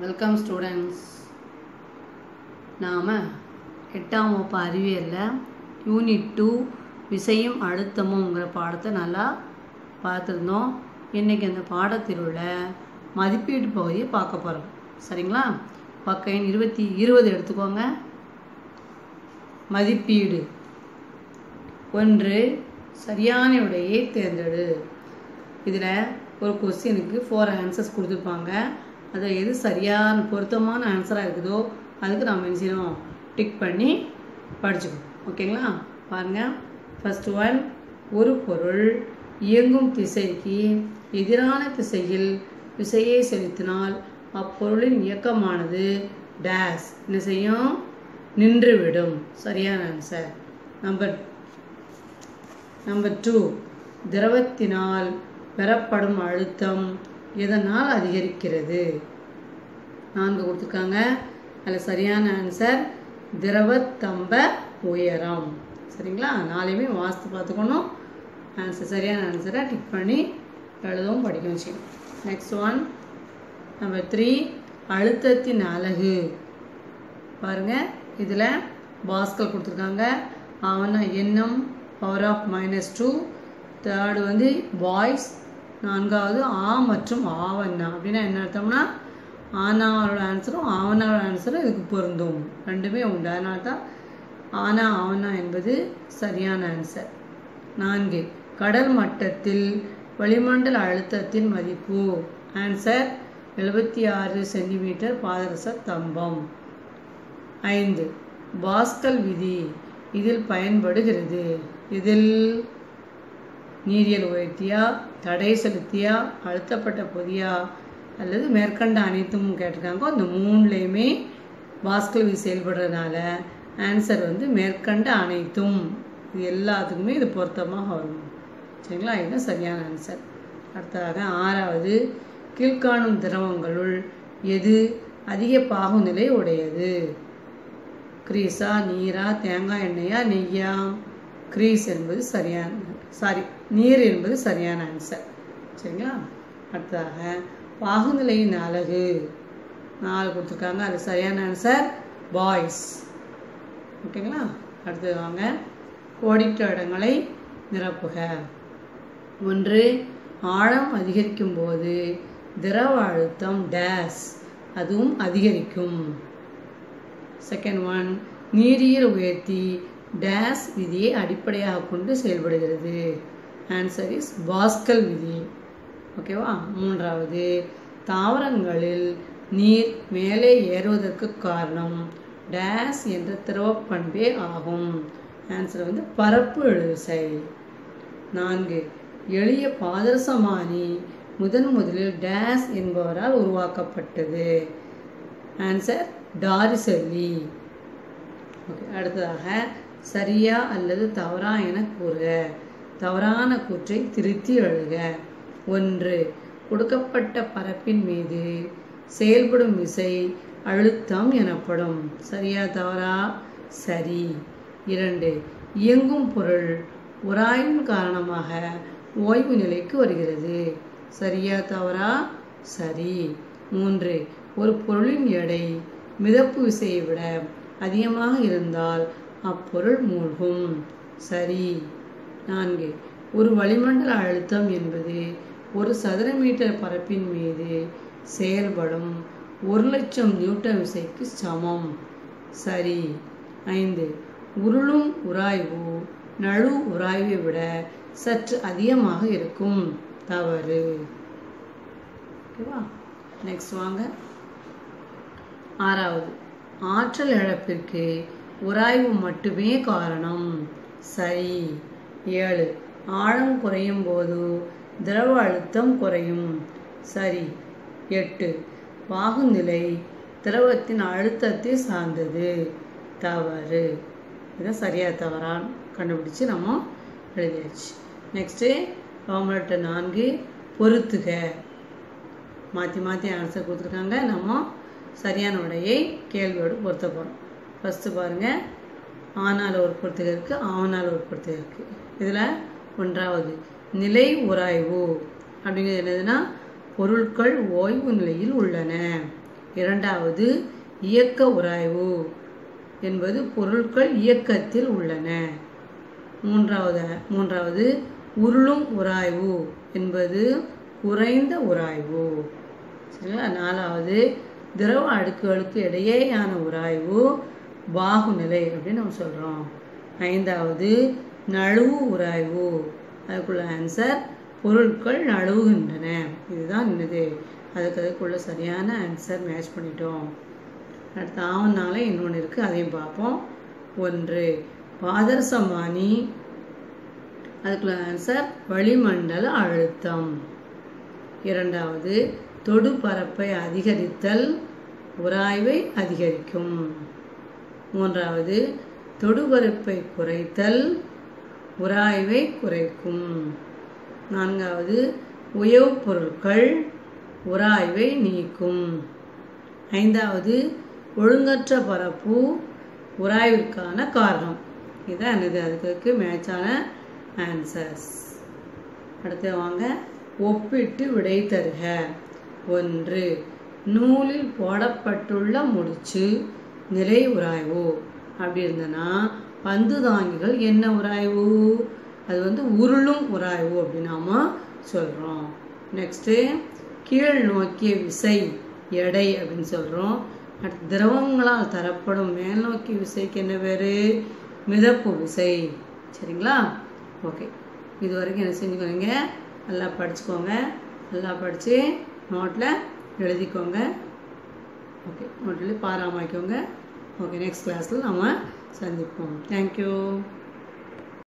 Welcome students. நாம் 8ஆம் வகுப்பு அறிவியலில் யூனிட் 2 விசையும் அழுத்தமுங்கிற பாடத்தை நல்லா பார்த்துருந்தோம். இன்றைக்கி அந்த பாடத்தில் உள்ள மதிப்பீடு பகுதியை பார்க்க போகிறோம். சரிங்களா? பக்கம் 20 எடுத்துக்கோங்க. மதிப்பீடு 1. சரியான விடையை தேர்ந்தெடு. இதில் ஒரு கொஸ்டினுக்கு 4 ஆன்சர்ஸ் கொடுத்துருப்பாங்க. அதை எது சரியான பொருத்தமான ஆன்சராக இருக்குதோ அதுக்கு நம்ம என்ன செய்யணும், டிக் பண்ணி படிச்சுக்கணும். ஓகேங்களா? பாருங்கள். ஃபஸ்ட்டு ஒன், ஒரு பொருள் இயங்கும் திசைக்கு எதிரான திசையில் விசையை செலுத்தினால் அப்பொருளின் இயக்கமானது டேஸ் என்ன செய்யும், நின்றுவிடும். சரியான ஆன்சர். நம்பர் 2, திரவத்தினால் பெறப்படும் அழுத்தம் எதனால் அதிகரிக்கிறது? 4 கொடுத்துருக்காங்க. அதில் சரியான ஆன்சர் திரவத்தம்ப உயரம். சரிங்களா? 4மே வாஸ்து பார்த்துக்கணும். ஆன்சர் சரியான ஆன்சரை டிக் பண்ணி எழுதவும் படிக்கவும் செய்யணும். நெக்ஸ்ட் ஒன், நம்பர் 3, அழுத்தத்தின் அலகு. பாருங்கள், இதில் பாஸ்கல் கொடுத்துருக்காங்க. அவனா எண்ணம் பவர் ஆஃப் -2. தேர்டு வந்து பாய்ஸ். 4வது ஆ மற்றும் ஆவண்ணா. அப்படின்னா என்ன அர்த்தம்னா, ஆனாவோட ஆன்சரும் ஆவண்ணாவோட ஆன்சரும் இதுக்கு பொருந்தும். ரெண்டுமே உண்டு. அதனால தான் ஆனா ஆவண்ணா என்பது சரியான ஆன்சர். 4, கடல் மட்டத்தில் வளிமண்டல அழுத்தத்தின் மதிப்பு. ஆன்சர் 76 சென்டிமீட்டர் பாதரச தம்பம். 5, பாஸ்கல் விதி இதில் பயன்படுகிறது. இதில் நீரியல் உயர்த்தியா, தடை செலுத்தியா, அழுத்தப்பட்ட பொதியா அல்லது மேற்கண்ட அனைத்தும் கேட்டிருக்காங்க. இந்த 3லேயுமே பாஸ்கல் விதி செயல்படுறதுனால ஆன்சர் வந்து மேற்கண்ட அனைத்தும். இது எல்லாத்துக்குமே இது பொருத்தமாக வரும். சரிங்களா? இதுதான் சரியான ஆன்சர். அடுத்ததாக 6வது, கீழ்காணும் திரவங்களுள் எது அதிக பாகுநிலை உடையது? கிரீஸா, நீரா, தேங்காய் எண்ணெயா, நெய்யா? கிரீஸ் என்பது நீர் என்பது சரியான ஆன்சர். சரிங்களா? அடுத்ததாக பாகுநிலையின் அலகு 4 கொடுத்துருக்காங்க. அது சரியான ஆன்சர் பாய்ஸ். ஓகேங்களா? அடுத்தது வாங்க, கோடிட்ட இடங்களை நிரப்புக. 1, ஆழம் அதிகரிக்கும் போது திரவ அழுத்தம் டேஸ், அதுவும் அதிகரிக்கும். செகண்ட் ஒன், நீரியல் உயர்த்தி டேஸ் விதியை அடிப்படையாக கொண்டு செயல்படுகிறது. ஆன்சர் இஸ் பாஸ்கல் விதி. ஓகேவா? 3வது, தாவரங்களில் நீர் மேலே ஏறுவதற்கு காரணம் டேஸ் என்ற திரவ பண்பே ஆகும். ஆன்சர் வந்து பரப்பு இழுவிசை. 4, எளிய பாதரசமானி முதலில் டேஸ் என்பவரால் உருவாக்கப்பட்டது. Answer Torricelli. ஓகே. அடுத்ததாக, சரியா அல்லது தவறா என கூறுக. தவறான கூற்றை திருத்தி எழுதுக. 1, கொடுக்கப்பட்ட பரப்பின் மீது செயல்படும் விசை அழுத்தம் எனப்படும். சரியா தவறா? சரி. 2, இயங்கும் பொருள் உராய்வின் காரணமாக ஓய்வு நிலைக்கு வருகிறது. சரியா தவறா? சரி. 3, ஒரு பொருளின் எடை மிதப்பு விசையை விட அதிகமாக இருந்தால் அப்பொருள் மூழ்கும். சரி. 4, ஒரு வளிமண்டல அழுத்தம் என்பது ஒரு சதுர மீட்டர் பரப்பின் மீது செயல்படும் 1,00,000 நியூட்டன் விசைக்கு சமம். சரி. 5, உருளும் உராய்வு நழு உராய்வை விட சற்று அதிகமாக இருக்கும். தவறு. ஓகேவா? நெக்ஸ்ட் வாங்க. 6வது, ஆற்றல் இழப்பிற்கு உராய்வு மட்டுமே காரணம். சரி. 7, ஆழம் குறையும் போது திரவ அழுத்தம் குறையும். சரி. 8, பாகுநிலை திரவத்தின் அழுத்தத்தை சார்ந்தது. தவறு. இதை சரியா தவறான்னு கண்டுபிடிச்சு நம்ம எழுதியாச்சு. நெக்ஸ்ட்டு ஃபார்முலா 4, பொறுத்துக. மாற்றி ஆன்சர் கொடுத்துருக்காங்க. நம்ம சரியான விடையை கேள்வியோடு பொருத்த போகிறோம். ஃபஸ்ட்டு பாருங்கள், ஆனால் ஒரு பொறுத்துக இருக்குது, ஆவனால் ஒரு பொறுத்துக இருக்குது. இதில் 1வது, நிலை உராய்வு அப்படிங்கிறது என்னதுன்னா, பொருட்கள் ஓய்வு நிலையில் உள்ளன. இரண்டாவது இயக்க உராய்வு என்பது பொருட்கள் இயக்கத்தில் உள்ளன. மூன்றாவது உருளும் உராய்வு என்பது குறைந்த உராய்வு. சரிங்களா? நாலாவது திரவ அடுக்குகளுக்கு இடையேயான உராய்வு பாகுநிலை அப்படின்னு நம்ம சொல்கிறோம். ஐந்தாவது நழுவு உராய்வு. அதுக்குள்ள ஆன்சர் பொருட்கள் நழுவுகின்றன. இதுதான் என்னது, அதுக்குள்ள சரியான ஆன்சர் மேட்ச் பண்ணிட்டோம். அடுத்து ஆவணால இன்னொன்று இருக்குது, அதையும் பார்ப்போம். 1 பாதரசமானி. அதுக்குள்ள ஆன்சர் வளிமண்டல அழுத்தம். இரண்டாவது தொடு பரப்பை அதிகரித்தல் உராய்வை அதிகரிக்கும். மூன்றாவது தொடுபரப்பை குறைத்தல் உராய்வை குறைக்கும். நான்காவது உயவு பொருட்கள் உராய்வை நீக்கும். ஐந்தாவது ஒழுங்கற்ற பரப்பு உராய்விற்கான காரணம். இதுதான் என்னது, அதுக்கு மேட்சான ஆன்சர்ஸ். அடுத்து வாங்க ஒப்பிட்டு விடை தருக. 1 நூலில் போடப்பட்டுள்ள முடிச்சு நிலை உராய்வு. அப்படி இருந்தனா பந்து தாங்கிகள் என்ன உராய்வு, அது உருளும் உராய்வு அப்படின்னு நாம சொல்கிறோம். நெக்ஸ்ட்டு கீழ் நோக்கிய விசை எடை அப்படின்னு சொல்கிறோம். அடுத்து திரவங்களால் தரப்படும் மேல் நோக்கிய விசைக்கு என்ன பேர், மிதப்பு விசை. சரிங்களா? ஓகே, இது வரைக்கும் என்ன செஞ்சுக்கோங்க, நல்லா படிச்சுக்கோங்க. நல்லா படித்து நோட்டில் எழுதிக்கோங்க. ஓகே, நோட்டில் பாராமரிக்கோங்க. ஓகே, நெக்ஸ்ட் கிளாஸில் நம்ம சந்திப்போம். தேங்க்யூ.